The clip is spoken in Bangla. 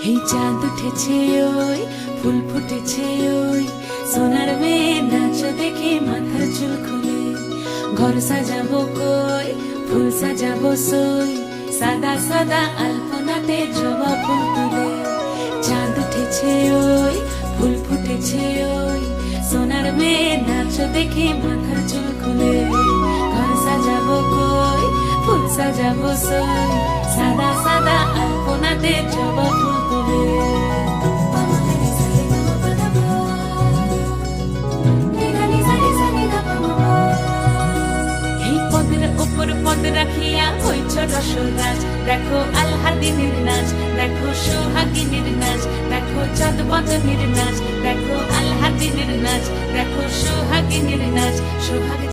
এই চাঁদ উঠেছে ওই ফুল ফুটেছে ওই সোনার মেয়ে নাচ দেখে মাথার চুল খুলে ঘর সাজাবো কই ফুল সাজাবো সই সাদা সাদা আলপনাতে জবা ফুল তুলে চাঁদ উঠেছে ওই ফুল ফুটেছে ওই সোনার মেয়ে নাচ দেখে মাথার চুল খুলে ঘর সাজাবো কই ফুল সাজাবো সই সাদা সাদা আলপনাতে জবা ফুল তুলে এই পদের উপর পদ রাখিয়া হইছ রসরাজ দেখো আলহাদিনীর নাচ দেখো সোহাগিনীর নাচ দেখো চাঁদ বদনীর নাচ দেখো আলহাদিনীর নাচ দেখো সোহাগিনীর নাচ সোহাগ